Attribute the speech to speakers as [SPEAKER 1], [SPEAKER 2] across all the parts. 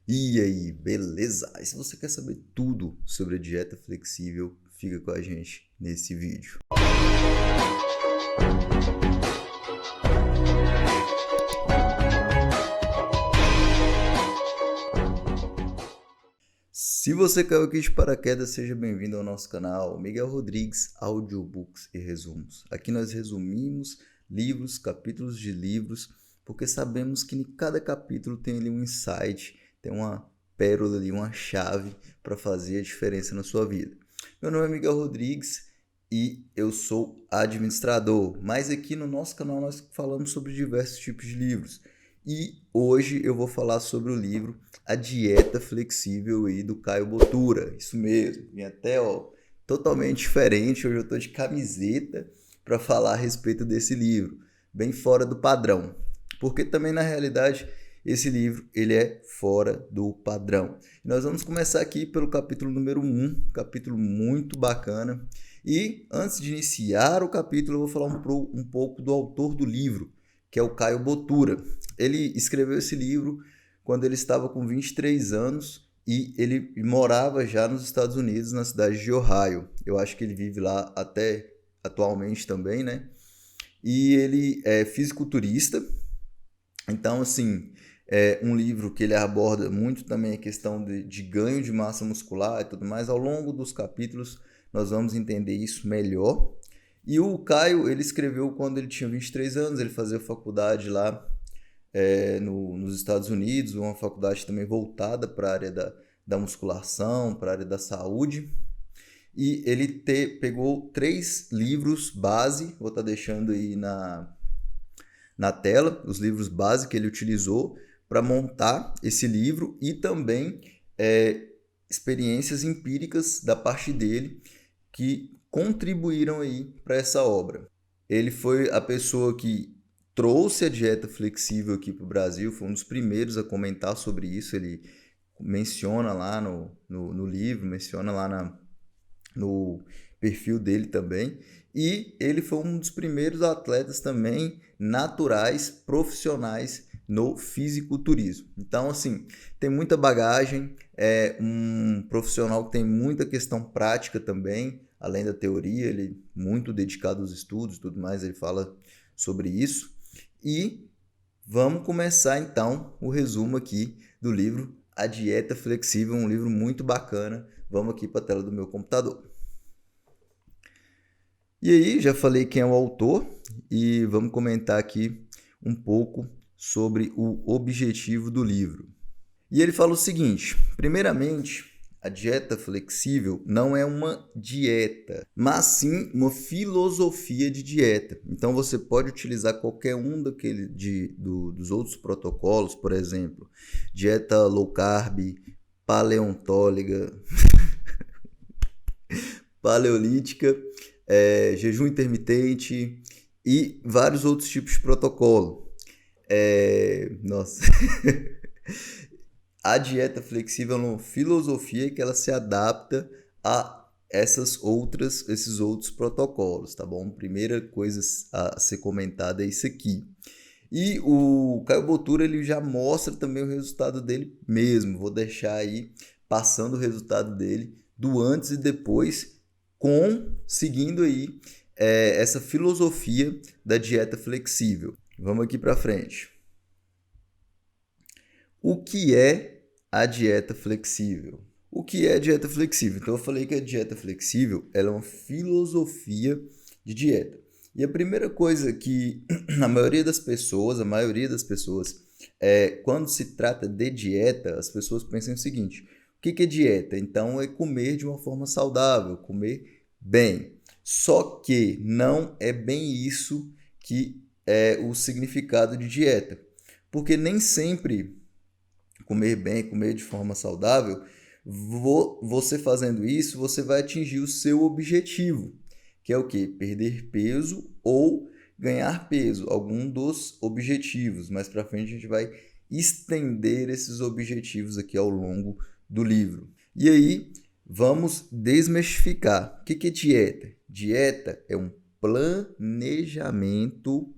[SPEAKER 1] E aí, beleza? E se você quer saber tudo sobre a dieta flexível, fica com a gente nesse vídeo. Se você caiu aqui de paraquedas, seja bem-vindo ao nosso canal Miguel Rodrigues, Audiobooks e Resumos. Aqui nós resumimos livros, capítulos de livros, porque sabemos que em cada capítulo tem ali um insight, tem uma pérola ali, uma chave para fazer a diferença na sua vida. Meu nome é Miguel Rodrigues e eu sou administrador, mas aqui no nosso canal nós falamos sobre diversos tipos de livros. E hoje eu vou falar sobre o livro A Dieta Flexível aí do Caio Botura. Isso mesmo, vim até totalmente diferente. Hoje eu estou de camiseta para falar a respeito desse livro, bem fora do padrão. Porque também na realidade esse livro ele é fora do padrão. E nós vamos começar aqui pelo capítulo número 1, capítulo muito bacana. E antes de iniciar o capítulo eu vou falar um pouco do autor do livro, que é o Caio Botura. Ele escreveu esse livro quando ele estava com 23 anos e ele morava já nos Estados Unidos, na cidade de Ohio. Eu acho que ele vive lá até atualmente também, né? E ele é fisiculturista. Então, assim, é um livro que ele aborda muito também a questão de ganho de massa muscular e tudo mais. Ao longo dos capítulos, nós vamos entender isso melhor. E o Caio, ele escreveu quando ele tinha 23 anos, ele fazia faculdade lá nos Estados Unidos, uma faculdade também voltada para a área da musculação, para a área da saúde. E ele pegou 3 livros base, vou estar deixando aí na tela, os livros base que ele utilizou para montar esse livro e também experiências empíricas da parte dele que contribuíram aí para essa obra. Ele foi a pessoa que trouxe a dieta flexível aqui para o Brasil, foi um dos primeiros a comentar sobre isso. Ele menciona lá no livro, menciona lá no perfil dele também. E ele foi um dos primeiros atletas também naturais, profissionais no fisiculturismo. Então, assim, tem muita bagagem, é um profissional que tem muita questão prática também, além da teoria, ele é muito dedicado aos estudos e tudo mais, ele fala sobre isso. E vamos começar então o resumo aqui do livro A Dieta Flexível, um livro muito bacana. Vamos aqui para a tela do meu computador. E aí, já falei quem é o autor e vamos comentar aqui um pouco sobre o objetivo do livro. E ele fala o seguinte: primeiramente, a dieta flexível não é uma dieta, mas sim uma filosofia de dieta. Então você pode utilizar qualquer um dos outros protocolos, por exemplo, dieta low carb, paleontóloga, paleolítica, jejum intermitente e vários outros tipos de protocolo. Nossa. A dieta flexível é uma filosofia que ela se adapta a esses outros protocolos, tá bom? Primeira coisa a ser comentada é isso aqui. E o Caio Botura ele já mostra também o resultado dele mesmo. Vou deixar aí passando o resultado dele do antes e depois, seguindo aí essa filosofia da dieta flexível. Vamos aqui para frente. O que é a dieta flexível? O que é a dieta flexível? Então eu falei que a dieta flexível ela é uma filosofia de dieta. E a primeira coisa que a maioria das pessoas, quando se trata de dieta, as pessoas pensam o seguinte: o que é dieta? Então é comer de uma forma saudável, comer bem. Só que não é bem isso que é o significado de dieta. Porque nem sempre comer bem, comer de forma saudável, você fazendo isso, você vai atingir o seu objetivo, que é o quê? Perder peso ou ganhar peso, algum dos objetivos. Mais para frente a gente vai estender esses objetivos aqui ao longo do livro. E aí, vamos desmistificar. O que é dieta? Dieta é um planejamento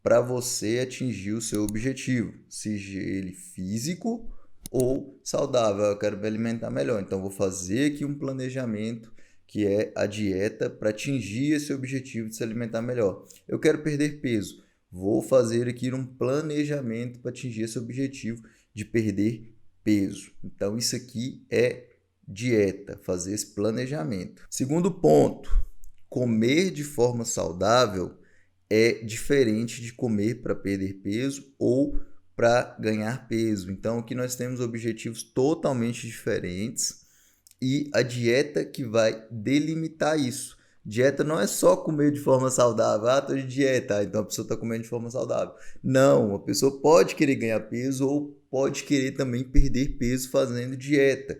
[SPEAKER 1] para você atingir o seu objetivo, seja ele físico ou saudável. Eu quero me alimentar melhor, então vou fazer aqui um planejamento que é a dieta para atingir esse objetivo de se alimentar melhor. Eu quero perder peso, vou fazer aqui um planejamento para atingir esse objetivo de perder peso. Então isso aqui é dieta, fazer esse planejamento. Segundo ponto, comer de forma saudável é diferente de comer para perder peso ou para ganhar peso. Então aqui nós temos objetivos totalmente diferentes e a dieta que vai delimitar isso. Dieta não é só comer de forma saudável. Ah, tô de dieta, então a pessoa está comendo de forma saudável. Não, a pessoa pode querer ganhar peso ou pode querer também perder peso fazendo dieta.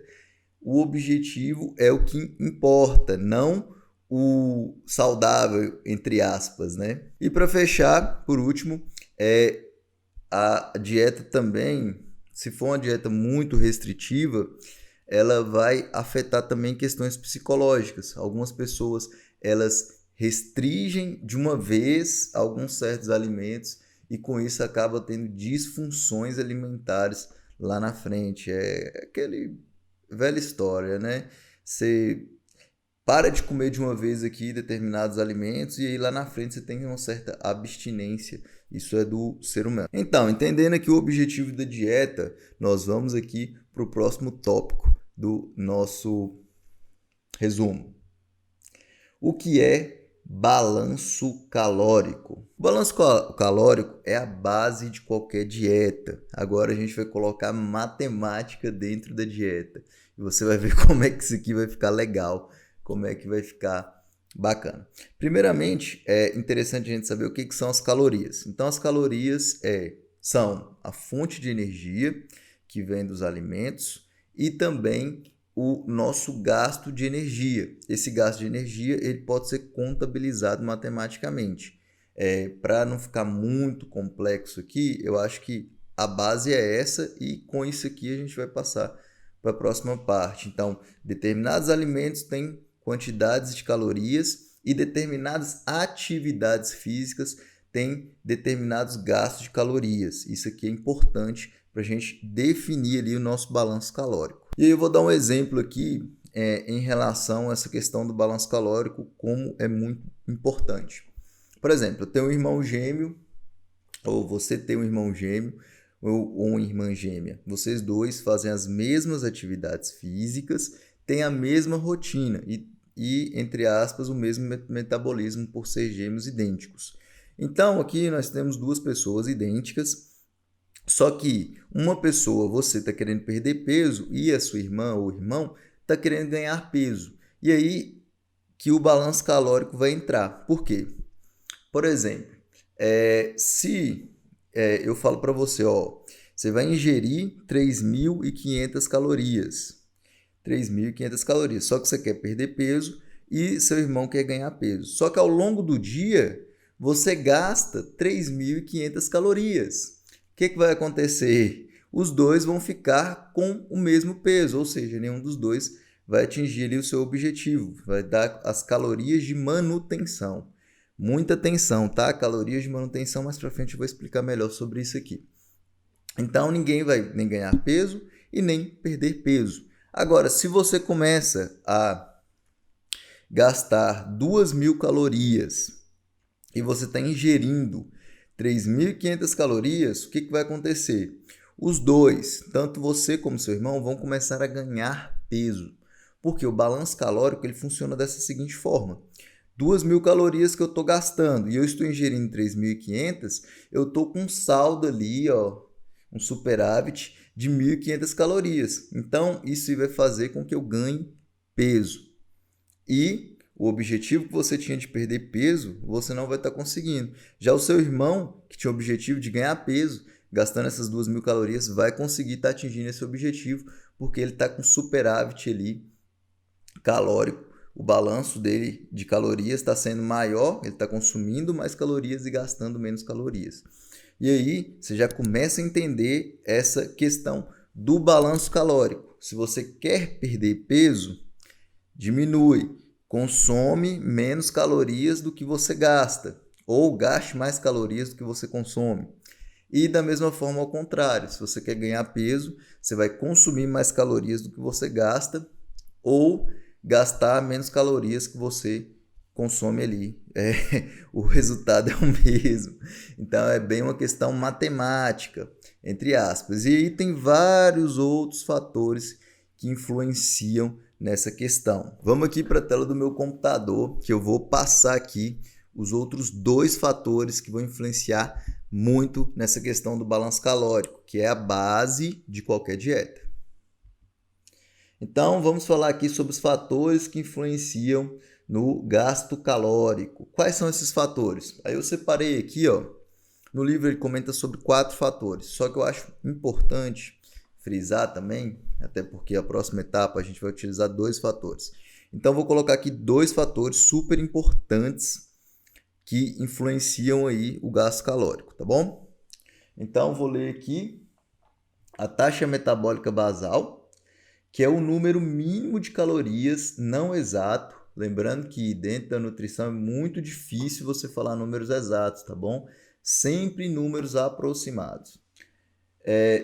[SPEAKER 1] O objetivo é o que importa, não o saudável, entre aspas, né? E para fechar, por último, a dieta também, se for uma dieta muito restritiva, ela vai afetar também questões psicológicas. Algumas pessoas, elas restringem de uma vez alguns certos alimentos e com isso acaba tendo disfunções alimentares lá na frente. É aquele velha história, né? Você para de comer de uma vez aqui determinados alimentos e aí lá na frente você tem uma certa abstinência. Isso é do ser humano. Então, entendendo aqui o objetivo da dieta, nós vamos aqui para o próximo tópico do nosso resumo. O que é balanço calórico? O balanço calórico é a base de qualquer dieta. Agora a gente vai colocar matemática dentro da dieta. E você vai ver como é que isso aqui vai ficar legal, como é que vai ficar bacana. Primeiramente, é interessante a gente saber o que são as calorias. Então, as calorias são a fonte de energia que vem dos alimentos e também o nosso gasto de energia. Esse gasto de energia ele pode ser contabilizado matematicamente. Para não ficar muito complexo aqui, eu acho que a base é essa e com isso aqui a gente vai passar para a próxima parte. Então, determinados alimentos têm quantidades de calorias e determinadas atividades físicas têm determinados gastos de calorias. Isso aqui é importante para a gente definir ali o nosso balanço calórico. E aí eu vou dar um exemplo aqui em relação a essa questão do balanço calórico, como é muito importante. Por exemplo, eu tenho um irmão gêmeo, ou você tem um irmão gêmeo, ou uma irmã gêmea. Vocês dois fazem as mesmas atividades físicas, têm a mesma rotina e entre aspas, o mesmo metabolismo por ser gêmeos idênticos. Então, aqui nós temos duas pessoas idênticas, só que uma pessoa, você está querendo perder peso e a sua irmã ou irmão está querendo ganhar peso. E aí que o balanço calórico vai entrar. Por quê? Por exemplo, se eu falo para você, você vai ingerir 3.500 calorias. 3.500 calorias. Só que você quer perder peso e seu irmão quer ganhar peso. Só que ao longo do dia, você gasta 3.500 calorias. O que vai acontecer? Os dois vão ficar com o mesmo peso, ou seja, nenhum dos dois vai atingir ali o seu objetivo. Vai dar as calorias de manutenção. Muita atenção, tá? Calorias de manutenção, mais para frente eu vou explicar melhor sobre isso aqui. Então, ninguém vai nem ganhar peso e nem perder peso. Agora, se você começa a gastar 2.000 calorias e você está ingerindo 3.500 calorias, o que vai acontecer? Os dois, tanto você como seu irmão, vão começar a ganhar peso. Porque o balanço calórico ele funciona dessa seguinte forma. 2.000 calorias que eu estou gastando e eu estou ingerindo 3.500, eu estou com um saldo ali, um superávit de 1.500 calorias. Então, isso vai fazer com que eu ganhe peso. E o objetivo que você tinha de perder peso, você não vai estar conseguindo. Já o seu irmão, que tinha o objetivo de ganhar peso, gastando essas 2.000 calorias, vai conseguir estar atingindo esse objetivo, porque ele está com superávit ali calórico. O balanço dele de calorias está sendo maior, ele está consumindo mais calorias e gastando menos calorias. E aí, você já começa a entender essa questão do balanço calórico. Se você quer perder peso, diminui. Consome menos calorias do que você gasta, ou gaste mais calorias do que você consome. E da mesma forma ao contrário, se você quer ganhar peso, você vai consumir mais calorias do que você gasta ou gastar menos calorias que você consome ali. O resultado é o mesmo. Então é bem uma questão matemática, entre aspas. E aí tem vários outros fatores que influenciam nessa questão. Vamos aqui para a tela do meu computador, que eu vou passar aqui os outros dois fatores que vão influenciar muito nessa questão do balanço calórico, que é a base de qualquer dieta. Então, vamos falar aqui sobre os fatores que influenciam no gasto calórico. Quais são esses fatores? Aí eu separei aqui, ó, no livro ele comenta sobre 4 fatores, só que eu acho importante frisar também, até porque a próxima etapa a gente vai utilizar 2 fatores. Então, vou colocar aqui 2 fatores super importantes que influenciam aí o gasto calórico, tá bom? Então, vou ler aqui a taxa metabólica basal, que é o número mínimo de calorias não exato. Lembrando que dentro da nutrição é muito difícil você falar números exatos, tá bom? Sempre números aproximados.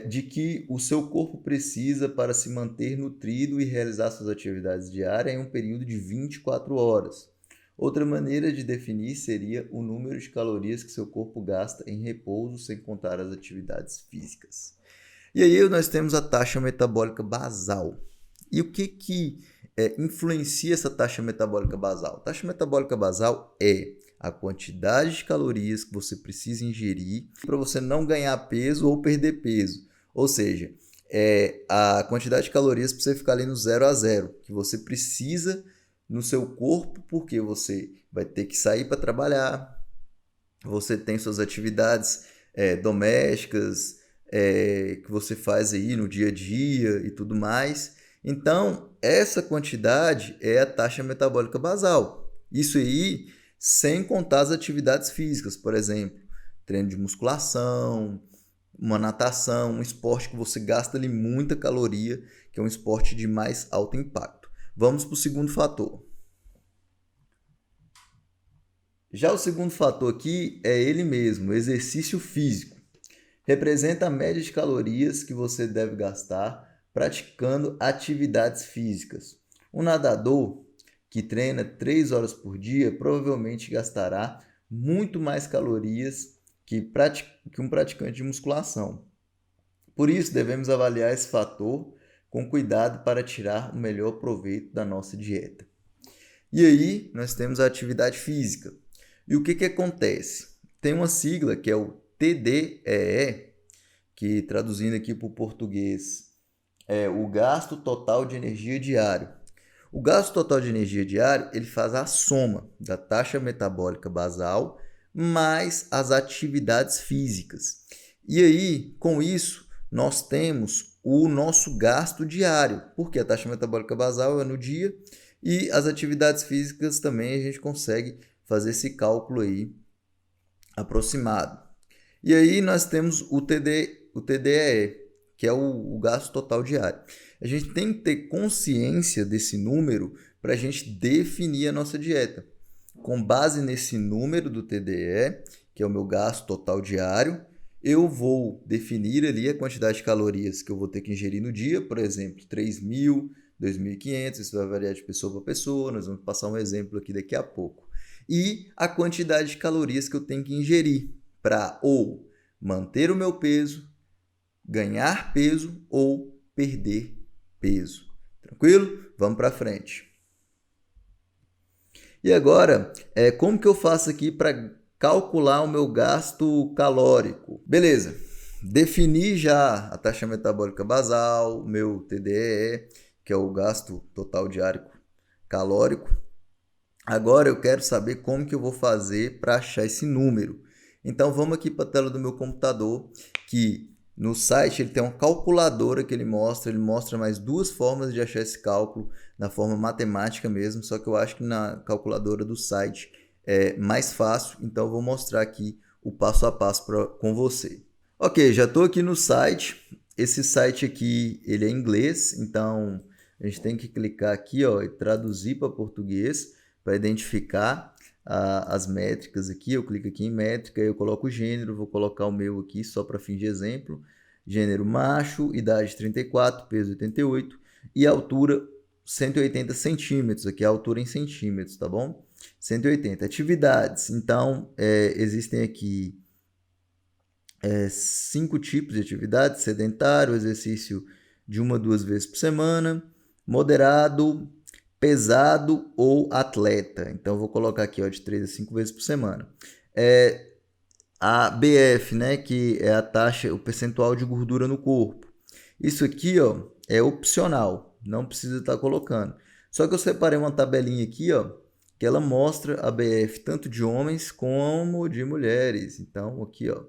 [SPEAKER 1] De que o seu corpo precisa para se manter nutrido e realizar suas atividades diárias em um período de 24 horas. Outra maneira de definir seria o número de calorias que seu corpo gasta em repouso, sem contar as atividades físicas. E aí nós temos a taxa metabólica basal. E o que influencia essa taxa metabólica basal? A taxa metabólica basal é a quantidade de calorias que você precisa ingerir para você não ganhar peso ou perder peso. Ou seja, é a quantidade de calorias para você ficar ali no 0 a 0, que você precisa no seu corpo, porque você vai ter que sair para trabalhar, você tem suas atividades domésticas, que você faz aí no dia a dia e tudo mais. Então, essa quantidade é a taxa metabólica basal. Isso aí sem contar as atividades físicas, por exemplo, treino de musculação, uma natação, um esporte que você gasta ali muita caloria, que é um esporte de mais alto impacto. Vamos para o segundo fator. Já o segundo fator aqui é ele mesmo, o exercício físico. Representa a média de calorias que você deve gastar praticando atividades físicas. Um nadador que treina 3 horas por dia provavelmente gastará muito mais calorias que um praticante de musculação. Por isso, devemos avaliar esse fator com cuidado para tirar o melhor proveito da nossa dieta. E aí, nós temos a atividade física. E o que acontece? Tem uma sigla que é o TDEE, que traduzindo aqui para o português é o gasto total de energia diário. O gasto total de energia diário ele faz a soma da taxa metabólica basal mais as atividades físicas. E aí, com isso, nós temos o nosso gasto diário, porque a taxa metabólica basal é no dia e as atividades físicas também a gente consegue fazer esse cálculo aí aproximado. E aí nós temos o TDEE, que é o gasto total diário. A gente tem que ter consciência desse número para a gente definir a nossa dieta. Com base nesse número do TDEE, que é o meu gasto total diário, eu vou definir ali a quantidade de calorias que eu vou ter que ingerir no dia, por exemplo, 3.000, 2.500, isso vai variar de pessoa para pessoa, nós vamos passar um exemplo aqui daqui a pouco. E a quantidade de calorias que eu tenho que ingerir para ou manter o meu peso, ganhar peso ou perder peso. Tranquilo? Vamos para frente. E agora, como que eu faço aqui para calcular o meu gasto calórico? Beleza, defini já a taxa metabólica basal, o meu TDEE, que é o gasto total diário calórico. Agora eu quero saber como que eu vou fazer para achar esse número. Então vamos aqui para a tela do meu computador, que no site ele tem uma calculadora que ele mostra mais 2 formas de achar esse cálculo, na forma matemática mesmo, só que eu acho que na calculadora do site é mais fácil, então eu vou mostrar aqui o passo a passo com você. Ok, já estou aqui no site, esse site aqui ele é em inglês, então a gente tem que clicar aqui ó, e traduzir para português, para identificar. as métricas aqui, eu clico aqui em métrica, eu coloco o gênero, vou colocar o meu aqui só para fim de exemplo. Gênero macho, idade 34, peso 88 e altura 180 centímetros, aqui a altura em centímetros, tá bom? 180. Atividades, então existem aqui 5 tipos de atividades: sedentário, exercício de 1 a 2 vezes por semana, moderado, pesado ou atleta. Então, eu vou colocar aqui ó, de 3 a 5 vezes por semana. A BF, né, que é a taxa, o percentual de gordura no corpo. Isso aqui ó, é opcional, não precisa estar colocando. Só que eu separei uma tabelinha aqui, ó, que ela mostra a BF tanto de homens como de mulheres. Então, aqui ó,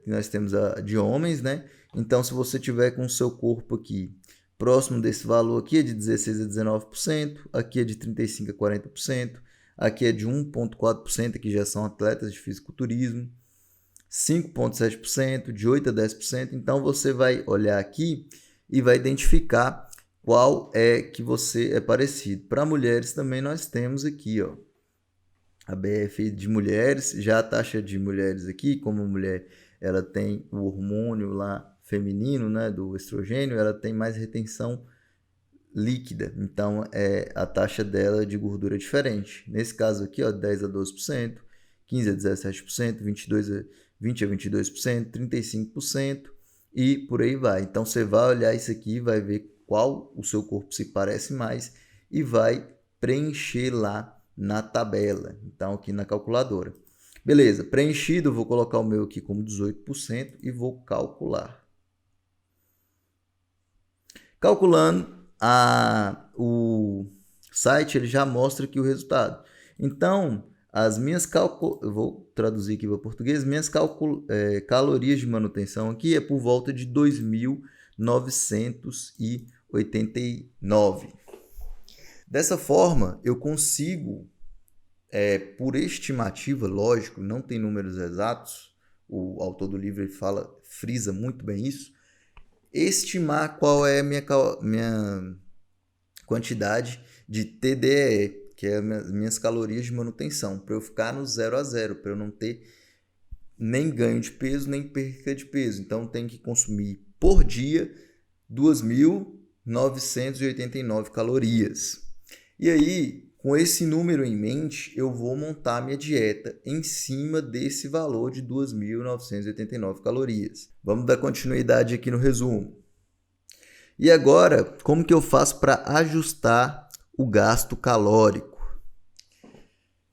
[SPEAKER 1] nós temos a de homens, né? Então, se você tiver com o seu corpo aqui próximo desse valor aqui, é de 16 a 19%, aqui é de 35 a 40%, aqui é de 1,4%, que já são atletas de fisiculturismo, 5,7%, de 8 a 10%. Então, você vai olhar aqui e vai identificar qual é que você é parecido. Para mulheres também nós temos aqui, ó, a BF de mulheres, já a taxa de mulheres aqui, como mulher ela tem o hormônio lá feminino, né, do estrogênio, ela tem mais retenção líquida, então a taxa dela de gordura é diferente. Nesse caso aqui, ó, 10 a 12%, 15 a 17%, 20 a 22%, 35% e por aí vai. Então você vai olhar isso aqui, vai ver qual o seu corpo se parece mais e vai preencher lá na tabela, então aqui na calculadora. Beleza, preenchido, vou colocar o meu aqui como 18% e vou calcular. Calculando, o site ele já mostra aqui o resultado. Então, as minhas eu vou traduzir aqui para português, minhas calorias de manutenção aqui é por volta de 2.989. Dessa forma, eu consigo, por estimativa, lógico, não tem números exatos, o autor do livro ele frisa muito bem isso, estimar qual é a minha quantidade de TDEE, que é as minhas calorias de manutenção, para eu ficar no 0 a 0, para eu não ter nem ganho de peso, nem perda de peso. Então, tem que consumir por dia 2.989 calorias. E aí, com esse número em mente, eu vou montar minha dieta em cima desse valor de 2.989 calorias. Vamos dar continuidade aqui no resumo. E agora, como que eu faço para ajustar o gasto calórico?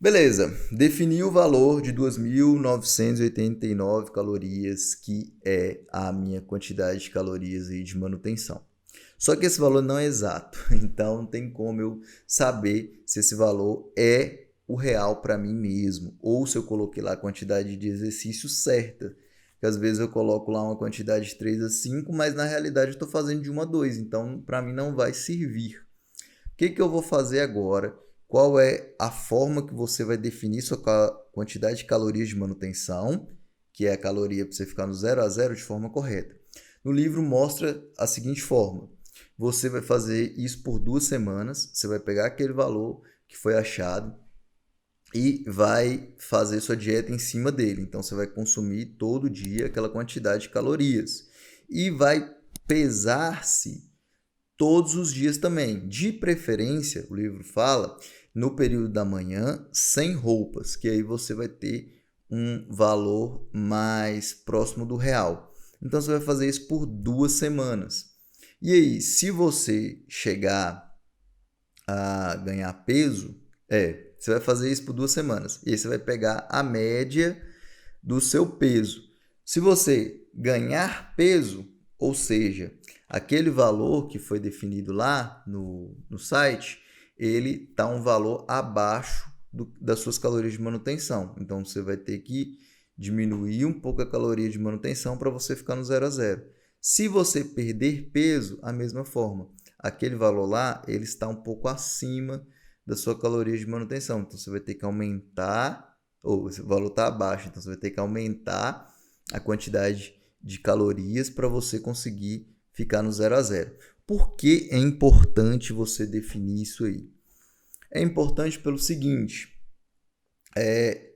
[SPEAKER 1] Beleza, defini o valor de 2.989 calorias, que é a minha quantidade de calorias aí de manutenção. Só que esse valor não é exato, então não tem como eu saber se esse valor é o real para mim mesmo, ou se eu coloquei lá a quantidade de exercício certa. Porque às vezes eu coloco lá uma quantidade de 3 a 5, mas na realidade eu estou fazendo de 1 a 2, então para mim não vai servir. O que eu vou fazer agora? Qual é a forma que você vai definir sua quantidade de calorias de manutenção, que é a caloria para você ficar no 0 a 0 de forma correta? No livro mostra a seguinte forma: você vai fazer isso por 2 semanas, você vai pegar aquele valor que foi achado e vai fazer sua dieta em cima dele. Então, você vai consumir todo dia aquela quantidade de calorias e vai pesar-se todos os dias também. De preferência, o livro fala, no período da manhã, sem roupas, que aí você vai ter um valor mais próximo do real. Então, você vai fazer isso por 2 semanas. E aí, se você chegar a ganhar peso, você vai fazer isso por 2 semanas. E aí você vai pegar a média do seu peso. Se você ganhar peso, ou seja, aquele valor que foi definido lá no site, ele está um valor abaixo das suas calorias de manutenção. Então, você vai ter que diminuir um pouco a caloria de manutenção para você ficar no 0 a 0. Se você perder peso, a mesma forma. Aquele valor lá, ele está um pouco acima da sua caloria de manutenção. Então, você vai ter que aumentar, ou esse valor está abaixo, então você vai ter que aumentar a quantidade de calorias para você conseguir ficar no 0 a 0. Por que é importante você definir isso aí? É importante pelo seguinte: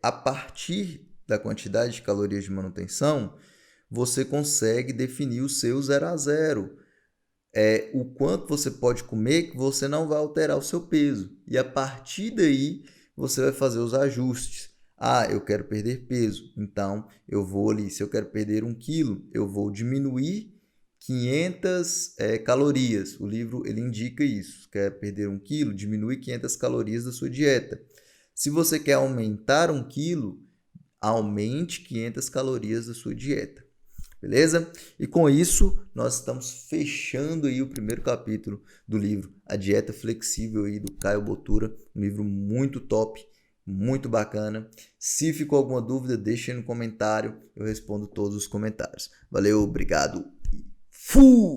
[SPEAKER 1] A partir da quantidade de calorias de manutenção, você consegue definir o seu 0 a 0. O quanto você pode comer que você não vai alterar o seu peso. E a partir daí, você vai fazer os ajustes. Eu quero perder peso, então eu vou ali, se eu quero perder 1 quilo, eu vou diminuir 500 calorias. O livro ele indica isso. Quer perder 1 quilo, diminui 500 calorias da sua dieta. Se você quer aumentar 1 quilo, aumente 500 calorias da sua dieta. Beleza? E com isso, nós estamos fechando aí o primeiro capítulo do livro A Dieta Flexível aí do Caio Botura, um livro muito top, muito bacana. Se ficou alguma dúvida, deixa aí no comentário, eu respondo todos os comentários. Valeu, obrigado e fui!